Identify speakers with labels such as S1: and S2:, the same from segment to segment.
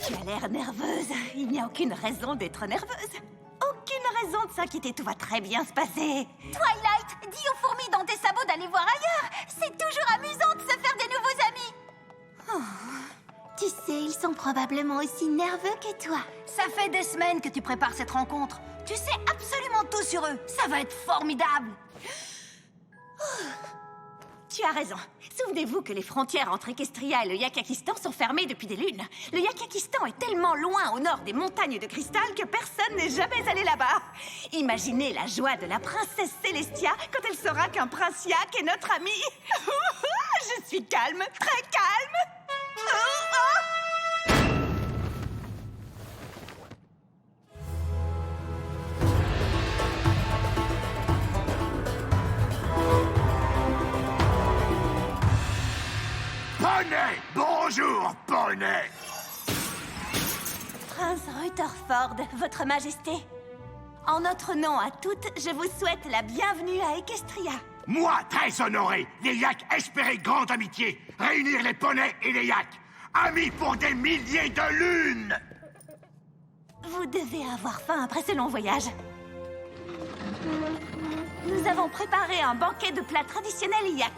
S1: Tu as l'air nerveuse. Il n'y a aucune raison d'être nerveuse. Aucune raison de s'inquiéter, tout va très bien se passer.
S2: Twilight, dis aux fourmis dans tes sabots d'aller voir ailleurs. C'est toujours amusant de se faire des nouveaux amis.
S3: Tu sais, ils sont probablement aussi nerveux que toi.
S2: Ça fait des semaines que tu prépares cette rencontre. Tu sais absolument tout sur eux. Ça va être formidable.
S1: Tu as raison. Souvenez-vous que les frontières entre Equestria et le Yakakistan sont fermées depuis des lunes. Le Yakakistan est tellement loin au nord des montagnes de cristal que personne n'est jamais allé là-bas. Imaginez la joie de la princesse Celestia quand elle saura qu'un prince Yak est notre ami. Je suis calme, très calme.
S4: Poney! Bonjour, Poney!
S1: Prince Rutherford, votre majesté. En notre nom à toutes, je vous souhaite la bienvenue à Equestria.
S4: Moi, très honoré, les Yaks espéraient grande amitié. Réunir les poneys et les Yaks. Amis pour des milliers de lunes!
S1: Vous devez avoir faim après ce long voyage. Nous avons préparé un banquet de plats traditionnels Yak.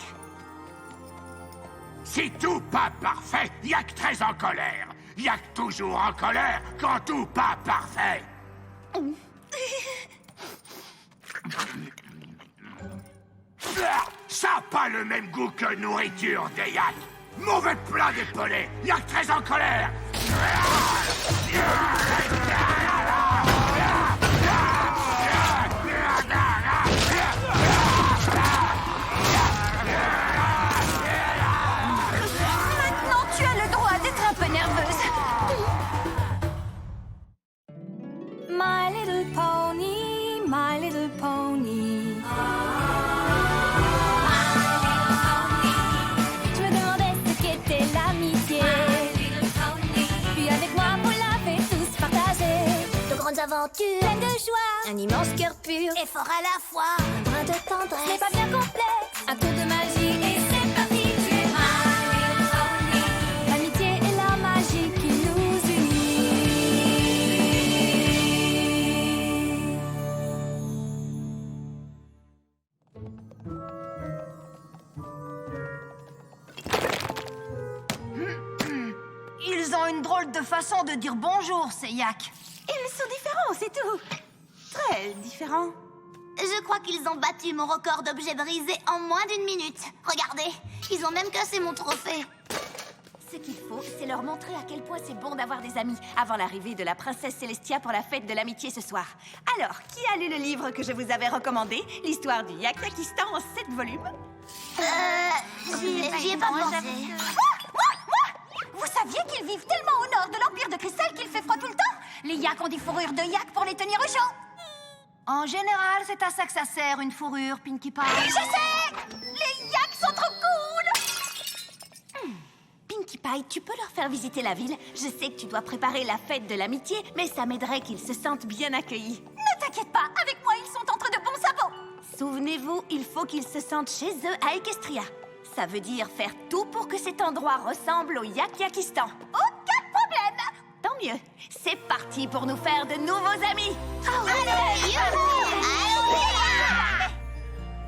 S4: Si tout pas parfait, Yak très en colère. Yak toujours en colère quand tout pas parfait. Ça a pas le même goût que nourriture des Yaks. Mauvais plat des poneys. Yak très en colère.
S2: Maintenant, tu as le droit d'être un peu nerveuse.
S5: My little pony, my little pony. Je me demandais ce qu'était l'amitié. Puis avec moi, vous l'avez tous partagé.
S3: De grandes aventures,
S5: Pleine de joie,
S3: un immense cœur pur,
S2: Et fort à la fois.
S3: un brin de
S5: ce n'est
S3: tendresse.
S5: pas bien complexe. Un tour de magie et c'est parti. Tu es my little pony. L'amitié et la magie qui nous unit.
S2: Ils ont une drôle de façon de dire bonjour, ces Yaks.
S1: Ils sont différents, c'est tout. Très différents.
S3: Je crois qu'ils ont battu mon record d'objets brisés en moins d'une minute. Regardez, ils ont même cassé mon trophée.
S1: Ce qu'il faut, c'est leur montrer à quel point c'est bon d'avoir des amis avant l'arrivée de la princesse Celestia pour la fête de l'amitié ce soir. Alors, qui a lu le livre que je vous avais recommandé, l'histoire du Yakakistan en 7 volumes?
S3: J'y ai pas pensé.
S2: Vous saviez qu'ils vivent tellement au nord de l'Empire de Cristal qu'il fait froid tout le temps? Les Yaks ont des fourrures de Yak pour les tenir au chaud. En général, c'est à ça que ça sert, une fourrure, Pinkie Pie. Je sais! Les Yaks sont trop cool!
S1: Pinkie Pie, tu peux leur faire visiter la ville? Je sais que tu dois préparer la fête de l'amitié, mais ça m'aiderait qu'ils se sentent bien accueillis.
S2: Ne t'inquiète pas, avec moi, ils sont entre de bons sabots.
S1: Souvenez-vous, il faut qu'ils se sentent chez eux à Equestria. Ça veut dire faire tout pour que cet endroit ressemble au Yakakistan.
S2: Aucun problème!
S1: Tant mieux. C'est parti pour nous faire de nouveaux amis.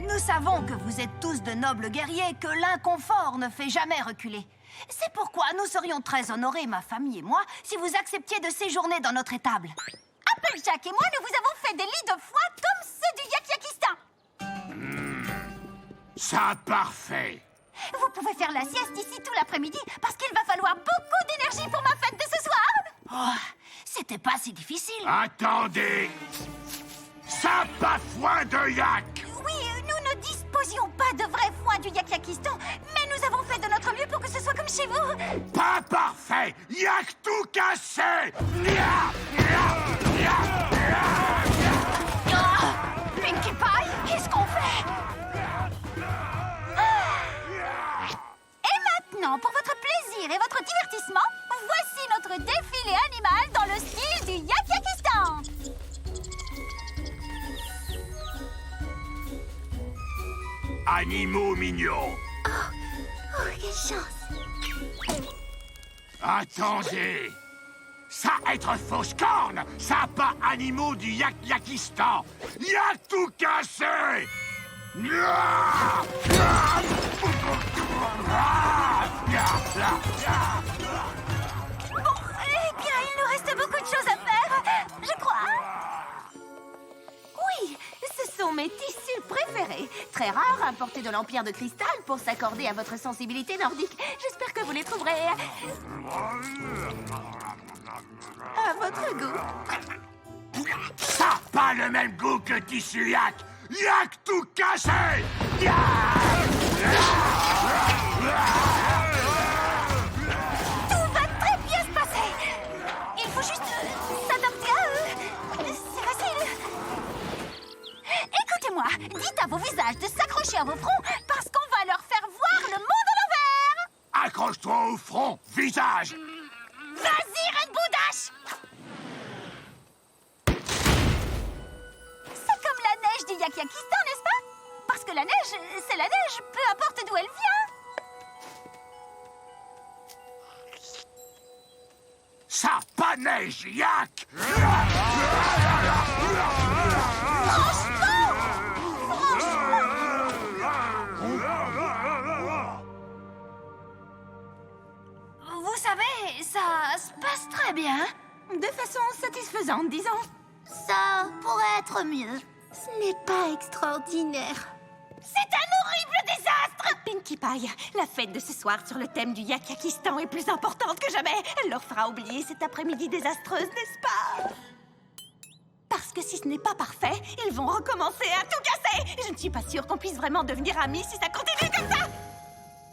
S2: Nous savons que vous êtes tous de nobles guerriers, que l'inconfort ne fait jamais reculer. C'est pourquoi nous serions très honorés, ma famille et moi, si vous acceptiez de séjourner dans notre étable. Applejack et moi, nous vous avons fait des lits de foie comme ceux du Yakakistan.
S4: Ça parfait.
S2: Vous pouvez faire la sieste ici tout l'après-midi parce qu'il va falloir beaucoup d'énergie pour ma fête de ce soir. Oh, c'était pas si difficile.
S4: Attendez. Ça pas foin de Yak.
S2: Oui, nous ne disposions pas de vrai foin du Yakakistan, mais nous avons fait de notre mieux pour que ce soit comme chez vous.
S4: Pas parfait. Yak tout cassé. Nya, nya, nya, nya.
S2: Oh, Pinkie Pie, qu'est-ce qu'on fait? Et maintenant, pour votre plaisir et votre divertissement, voici notre défilé animal dans le style du Yakakistan.
S4: Animaux mignons.
S3: Oh, quelle chance.
S4: Attendez. Ça être fausse corne, ça pas animaux du Yak-Yakistan. Yak tout cassé.
S2: Eh bien, il nous reste beaucoup de choses à faire, je crois.
S1: Oui, ce sont mes tissus préférés. Très rares, importés de l'Empire de Cristal pour s'accorder à votre sensibilité nordique. J'espère que vous les trouverez à votre goût.
S4: Ça a pas le même goût que tissu yak. Yak tout cassé.
S2: Tout va très bien se passer. Il faut juste s'adapter à eux. C'est facile. Écoutez-moi, dites à vos visages de s'accrocher à vos fronts parce qu'on va leur faire voir le monde à l'envers.
S4: Accroche-toi au front, visage.
S2: Vas-y, Red Bull Dash. C'est comme la neige du Yak-Yakistan, n'est-ce pas? Parce que la neige, c'est la neige, peu importe d'où elle vient.
S4: Ça pas neige, yak.
S2: Vous savez, ça se passe très bien.
S1: De façon satisfaisante, disons.
S3: Ça pourrait être mieux. Ce n'est pas extraordinaire.
S1: C'est un horrible désastre! Pinkie Pie, la fête de ce soir sur le thème du Yak-Yakistan est plus importante que jamais. Elle leur fera oublier cette après-midi désastreuse, n'est-ce pas? Parce que si ce n'est pas parfait, ils vont recommencer à tout casser. Je ne suis pas sûre qu'on puisse vraiment devenir amis si ça continue comme ça.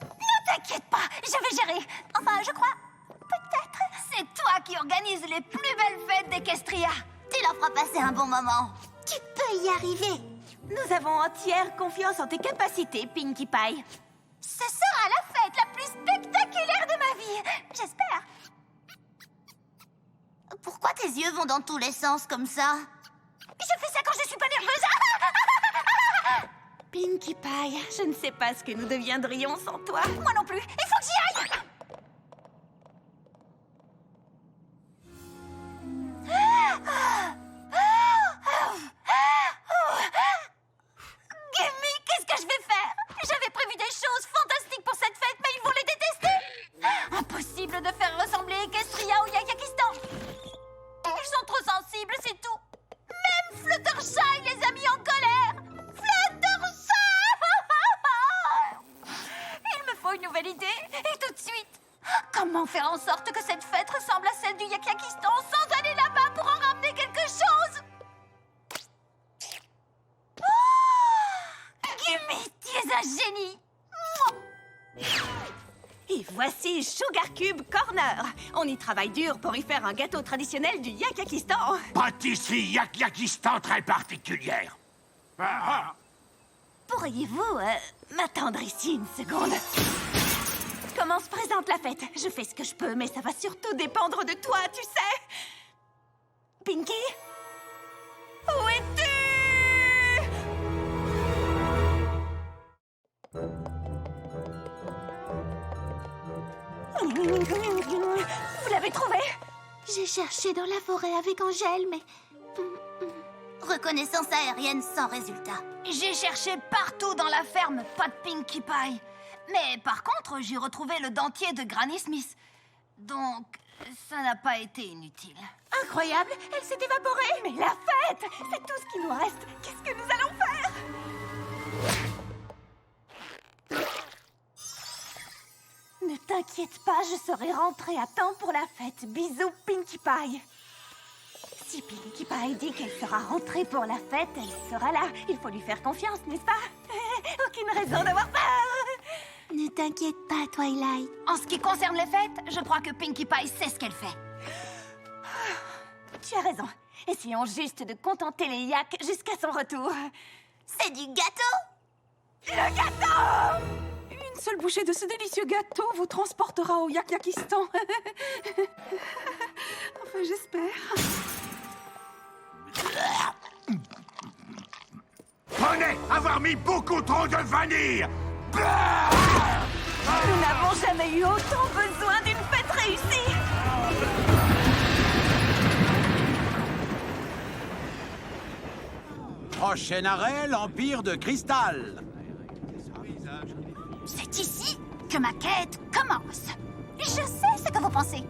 S2: Ne t'inquiète pas, je vais gérer. Enfin, je crois. Peut-être. C'est toi qui organises les plus belles fêtes d'Equestria.
S3: Tu leur feras passer un bon moment. Tu peux y arriver.
S1: Nous avons entière confiance en tes capacités, Pinkie Pie.
S2: Ce sera la fête la plus spectaculaire de ma vie. J'espère.
S3: Pourquoi tes yeux vont dans tous les sens comme ça?
S2: Je fais ça quand je suis pas nerveuse.
S1: Pinkie Pie, je ne sais pas ce que nous deviendrions sans toi.
S2: Moi non plus. Il faut que j'y aille. Gimme, qu'est-ce que je vais faire? J'avais prévu des choses fantastiques pour cette fête, mais ils vont les détester. Impossible de faire ressembler Equestria au Yak-Yakistan. Ils sont trop sensibles, c'est tout. Même Fluttershy les a mis en colère. Fluttershy! Il me faut une nouvelle idée, et tout de suite. Comment faire en sorte que cette fête ressemble à celle du Yak-Yakistan sans aller là-bas pour en ramener quelque chose? Gimme, tu es un génie.
S1: Et voici Sugar Cube Corner. On y travaille dur pour y faire un gâteau traditionnel du Yak-Yakistan.
S4: Pâtisserie Yak-Yakistan très particulière.
S1: Pourriez-vous m'attendre ici une seconde? Comment se présente la fête? Je fais ce que je peux, mais ça va surtout dépendre de toi, tu sais. Pinkie? Où es-tu? Vous l'avez trouvé?
S3: J'ai cherché dans la forêt avec Angèle, mais... Reconnaissance aérienne sans résultat.
S2: J'ai cherché partout dans la ferme, pas de Pinkie Pie. Mais par contre, j'ai retrouvé le dentier de Granny Smith. Donc, ça n'a pas été inutile.
S1: Incroyable, elle s'est évaporée. Mais la fête, c'est tout ce qui nous reste. Qu'est-ce que nous allons faire? Ne t'inquiète pas, je serai rentrée à temps pour la fête. Bisous, Pinkie Pie. Si Pinkie Pie dit qu'elle sera rentrée pour la fête, elle sera là. Il faut lui faire confiance, n'est-ce pas? Aucune raison d'avoir peur.
S3: Ne t'inquiète pas, Twilight.
S2: En ce qui concerne les fêtes, je crois que Pinkie Pie sait ce qu'elle fait.
S1: Tu as raison. Essayons juste de contenter les yaks jusqu'à son retour.
S3: C'est du gâteau?
S1: Le gâteau!
S6: Une seule bouchée de ce délicieux gâteau vous transportera au Yak-Yakistan. Enfin, j'espère.
S4: Poney, avoir mis beaucoup trop de vanille.
S1: Nous n'avons jamais eu autant besoin d'une fête réussie.
S7: Prochain arrêt, l'Empire de Cristal.
S2: C'est ici que ma quête commence. Je sais ce que vous pensez.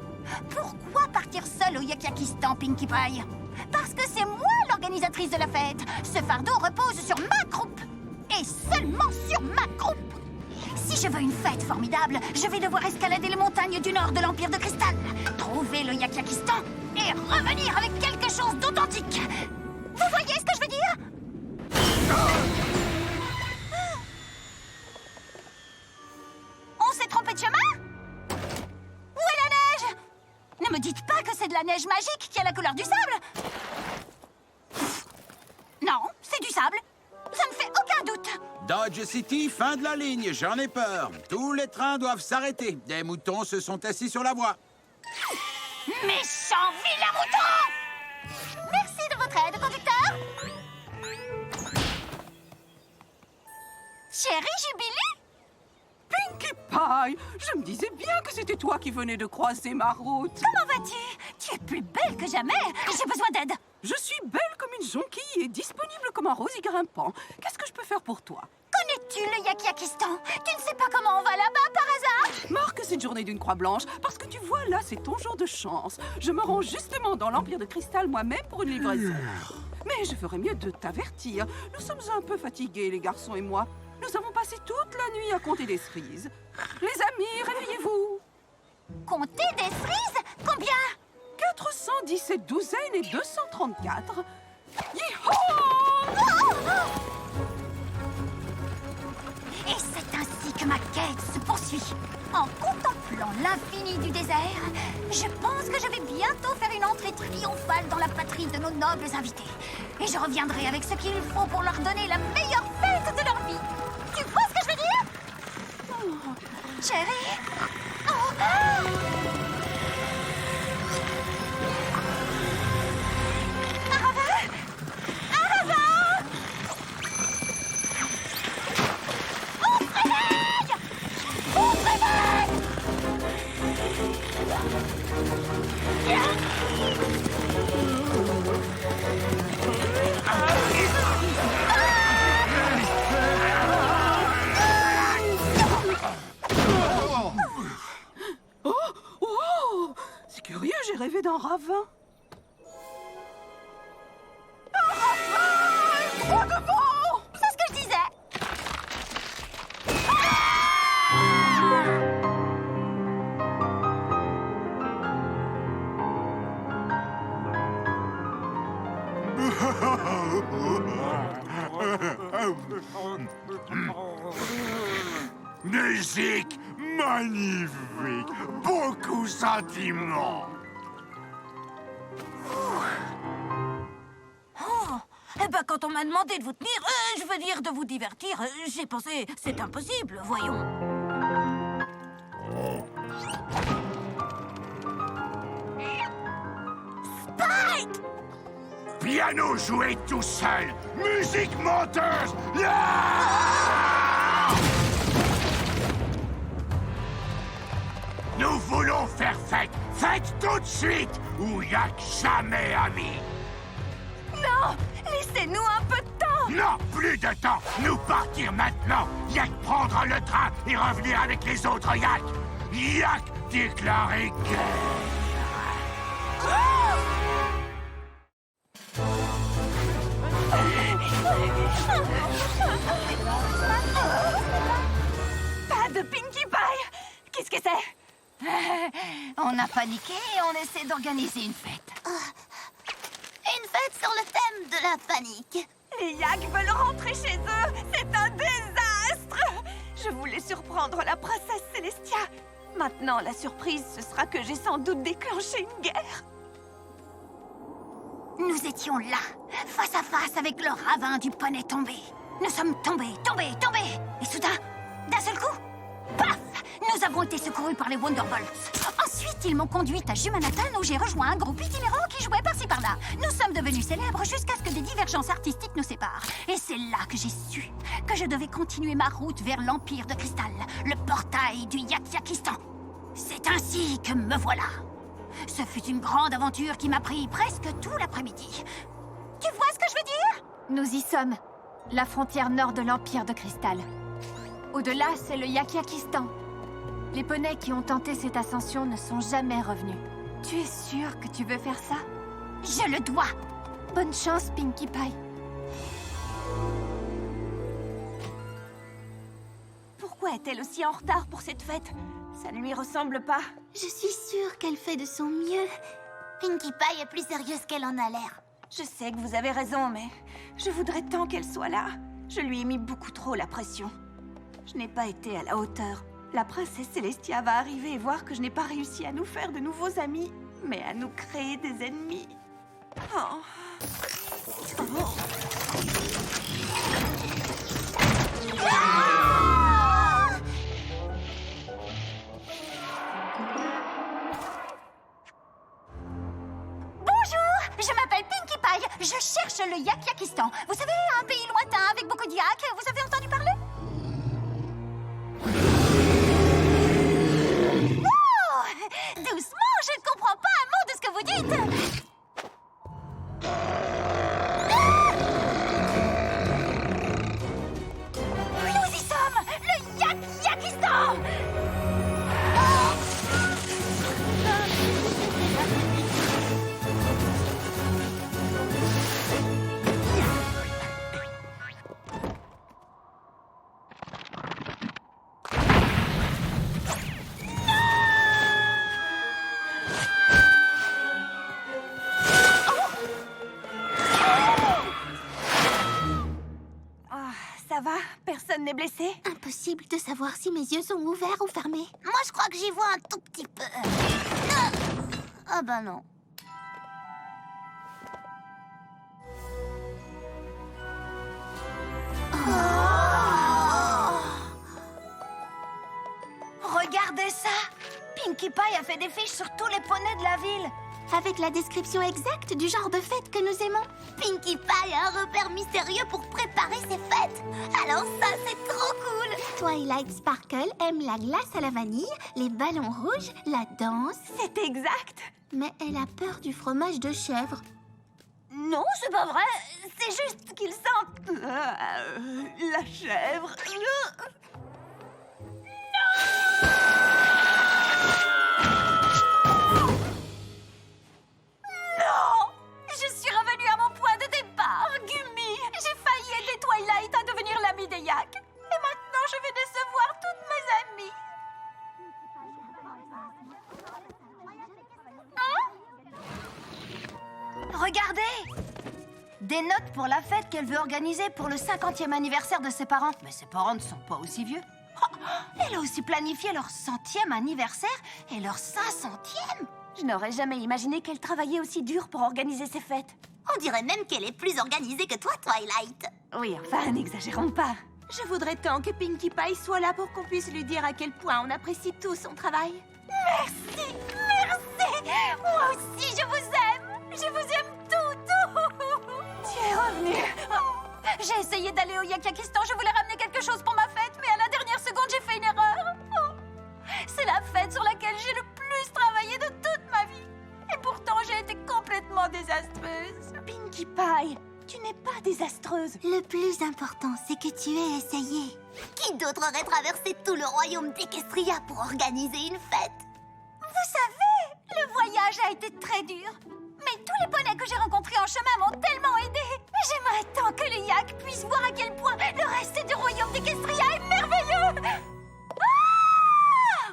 S2: Pourquoi partir seule au Yakakistan, Pinkie Pie? Parce que c'est moi l'organisatrice de la fête. Ce fardeau repose sur ma groupe. Et seulement sur ma groupe. Si je veux une fête formidable, je vais devoir escalader les montagnes du nord de l'Empire de Cristal, trouver le Yakakistan et revenir avec quelque chose d'authentique. Vous voyez ce que je veux dire? On s'est trompé de chemin? Où est la neige? Ne me dites pas que c'est de la neige magique qui a la couleur du sable. Non, c'est du sable. Ça ne fait aucun doute.
S7: Dodge City, fin de la ligne, j'en ai peur. Tous les trains doivent s'arrêter. Des moutons se sont assis sur la voie.
S2: Méchant vilain mouton! Merci de votre aide, conducteur. Chérie Jubilee?
S6: Pinkie Pie, je me disais bien que c'était toi qui venais de croiser ma route.
S2: Comment vas-tu? Tu es plus belle que jamais. J'ai besoin d'aide.
S6: Je suis belle comme une jonquille et disponible comme un rosier grimpant. Qu'est-ce que je peux faire pour toi?
S2: Connais-tu le Yakakistan? Tu ne sais pas comment on va là-bas par hasard?
S6: Marque cette journée d'une croix blanche, parce que tu vois, là, c'est ton jour de chance. Je me rends justement dans l'Empire de Cristal moi-même pour une livraison. Mais je ferais mieux de t'avertir. Nous sommes un peu fatigués, les garçons et moi. Nous avons passé toute la nuit à compter des cerises. Les amis, réveillez-vous.
S2: Compter des cerises? Combien?
S6: 417 douzaines et 234. Yeehaw!
S2: Et c'est ainsi que ma quête se poursuit. En contemplant l'infini du désert, je pense que je vais bientôt faire une entrée triomphale dans la patrie de nos nobles invités. Et je reviendrai avec ce qu'il faut pour leur donner la meilleure fête de leur vie. Tu vois ce que je veux dire? Chérie? Oh, ah! Aravan! Aravan! On se réveille! On se réveille!
S6: Oh, c'est curieux, j'ai rêvé d'un ravin. Un ravin! Droit devant!
S2: C'est ce que je disais.
S4: Musique magnifique, beaucoup sentiment.
S2: Oh, eh ben quand on m'a demandé de vous tenir, je veux dire de vous divertir, j'ai pensé c'est impossible, voyons. Spike!
S4: Piano joué tout seul, musique menteuse. Ah! Nous voulons faire fête, fête tout de suite, ou y'a que jamais amis.
S1: Non! Laissez-nous un peu de temps!
S4: Non, plus de temps, nous partir maintenant. Y'a que prendre le train et revenir avec les autres Yak. Yak déclaré guerre.
S1: Pas de Pinkie Pie! Qu'est-ce que c'est?
S2: On a paniqué et on essaie d'organiser une fête.
S3: Une fête sur le thème de la panique.
S1: Les Yaks veulent rentrer chez eux! C'est un désastre! Je voulais surprendre la princesse Célestia. Maintenant, la surprise, ce sera que j'ai sans doute déclenché une guerre.
S2: Nous étions là, face à face avec le ravin du poney tombé. Nous sommes tombés. Et soudain, d'un seul coup, paf! Nous avons été secourus par les Wonderbolts. Ensuite, ils m'ont conduite à Jumanathan où j'ai rejoint un groupe itinérant qui jouait par-ci par-là. Nous sommes devenus célèbres jusqu'à ce que des divergences artistiques nous séparent. Et c'est là que j'ai su que je devais continuer ma route vers l'Empire de Cristal, le portail du Yakakistan. C'est ainsi que me voilà. Ce fut une grande aventure qui m'a pris presque tout l'après-midi. Tu vois ce que je veux dire? Nous y sommes. La frontière nord de l'Empire de Cristal. Au-delà, c'est le Yakyakistan. Les poneys qui ont tenté cette ascension ne sont jamais revenus. Tu es sûre que tu veux faire ça?
S3: Je le dois.
S2: Bonne chance, Pinkie Pie.
S1: Pourquoi est-elle aussi en retard pour cette fête? Ça ne lui ressemble pas.
S3: Je suis sûre qu'elle fait de son mieux. Pinkie Pie est plus sérieuse qu'elle en a l'air.
S1: Je sais que vous avez raison, mais je voudrais tant qu'elle soit là. Je lui ai mis beaucoup trop la pression. Je n'ai pas été à la hauteur. La princesse Célestia va arriver et voir que je n'ai pas réussi à nous faire de nouveaux amis, mais à nous créer des ennemis. Oh. Oh.
S2: Je m'appelle Pinkie Pie. Je cherche le Yakyakistan. Vous savez, un pays lointain avec beaucoup de yaks. Vous avez entendu parler? Oh! Doucement, je ne comprends pas un mot de ce que vous dites. Nous y sommes! Le Yakyakistan!
S1: Ça va? Personne n'est blessé?
S3: Impossible de savoir si mes yeux sont ouverts ou fermés. Moi, je crois que j'y vois un tout petit peu. Ah ben non.
S2: Regardez ça! Pinkie Pie a fait des fiches sur tous les poneys de la ville.
S3: Avec la description exacte du genre de fête que nous aimons. Pinkie Pie a un repère mystérieux pour préparer ses fêtes. Alors ça, c'est trop cool. Twilight Sparkle aime la glace à la vanille, les ballons rouges, la danse.
S1: C'est exact.
S3: Mais elle a peur du fromage de chèvre.
S1: Non, c'est pas vrai. C'est juste qu'il sent... la chèvre.
S2: Je suis revenue à mon point de départ, Gummy. J'ai failli aider Twilight à devenir l'amie des Yaks. Et maintenant, je vais décevoir toutes mes amies. Regardez! Des notes pour la fête qu'elle veut organiser pour le 50e anniversaire de ses parents. Mais ses parents ne sont pas aussi vieux. Oh, elle a aussi planifié leur 100e anniversaire et leur 500e.
S1: Je n'aurais jamais imaginé qu'elle travaillait aussi dur pour organiser ses fêtes.
S3: On dirait même qu'elle est plus organisée que toi, Twilight.
S1: Oui, enfin, n'exagérons pas. Je voudrais tant que Pinkie Pie soit là pour qu'on puisse lui dire à quel point on apprécie tout son travail.
S2: Merci, merci. Moi aussi, je vous aime. Je vous aime tout.
S1: Tu es revenue.
S2: J'ai essayé d'aller au Yakyakistan. Je voulais ramener quelque chose pour ma fête, mais à la dernière seconde, j'ai fait une erreur. Oh. C'est la fête sur laquelle j'ai le plus travaillé de toute ma vie. Et pourtant, j'ai été complètement désastreuse.
S1: Pinkie Pie, tu n'es pas désastreuse.
S3: Le plus important, c'est que tu aies essayé. Qui d'autre aurait traversé tout le royaume d'Equestria pour organiser une fête?
S2: Vous savez, le voyage a été très dur. Mais tous les poneys que j'ai rencontrés en chemin m'ont tellement aidée. J'aimerais tant que les Yaks puissent voir à quel point le reste du royaume d'Equestria est merveilleux. Ah!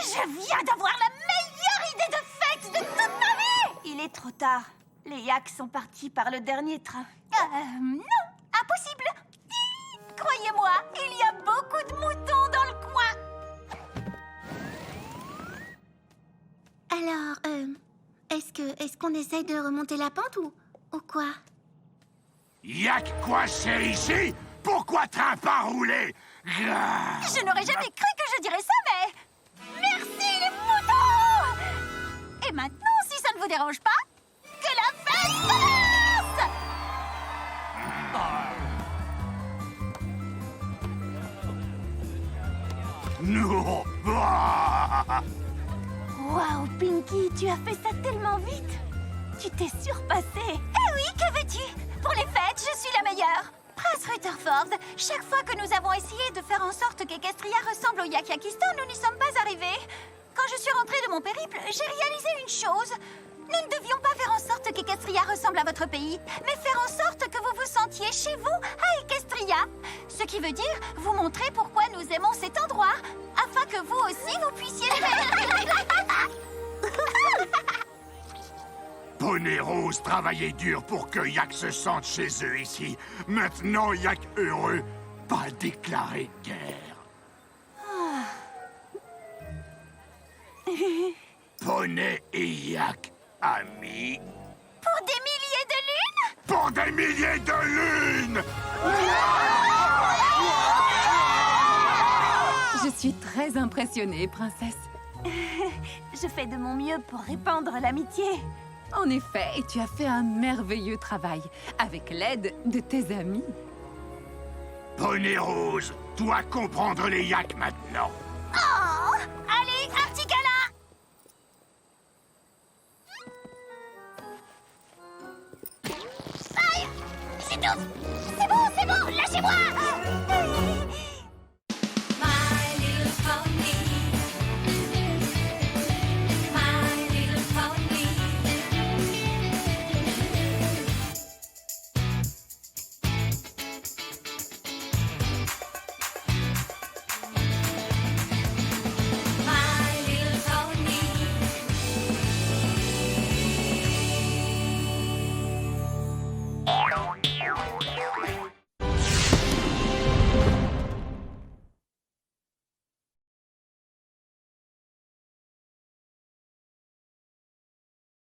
S2: Je viens d'avoir la meilleure idée de fête de toute ma vie.
S1: Il est trop tard. Les Yaks sont partis par le dernier train.
S2: Non, impossible. Croyez-moi, il y a beaucoup de moutons dans le coin.
S3: Alors, est-ce qu'on essaye de remonter la pente ou quoi?
S4: Yak coincé ici? Pourquoi train pas roulé?
S2: Je n'aurais jamais cru que je dirais ça, mais... Merci les moutons! Et maintenant, si ça ne vous dérange pas, que la fête commence!
S4: Non.
S1: Waouh, Pinkie, tu as fait ça tellement vite. Tu t'es surpassée.
S2: Eh oui, que veux-tu? Pour les fêtes, je suis la meilleure. Prince Rutherford, chaque fois que nous avons essayé de faire en sorte qu'Equestria ressemble au Yak-Yakistan, nous n'y sommes pas arrivés. Quand je suis rentrée de mon périple, j'ai réalisé une chose. Nous ne devions pas faire en sorte qu'Equestria ressemble à votre pays, mais faire en sorte que vous vous sentiez chez vous à Equestria. Ce qui veut dire vous montrer pourquoi nous aimons cet endroit, afin que vous aussi vous puissiez l'aimer.
S4: Poney Rose travaillait dur pour que Yak se sente chez eux ici. Maintenant, Yak heureux, pas déclarer guerre. Poney et Yak, amis.
S2: Pour des milliers de lunes?
S4: Pour des milliers de lunes!
S8: Je suis très impressionnée, princesse.
S1: Je fais de mon mieux pour répandre l'amitié.
S8: En effet, et tu as fait un merveilleux travail, avec l'aide de tes amis.
S4: Poney Rose doit comprendre les Yaks maintenant.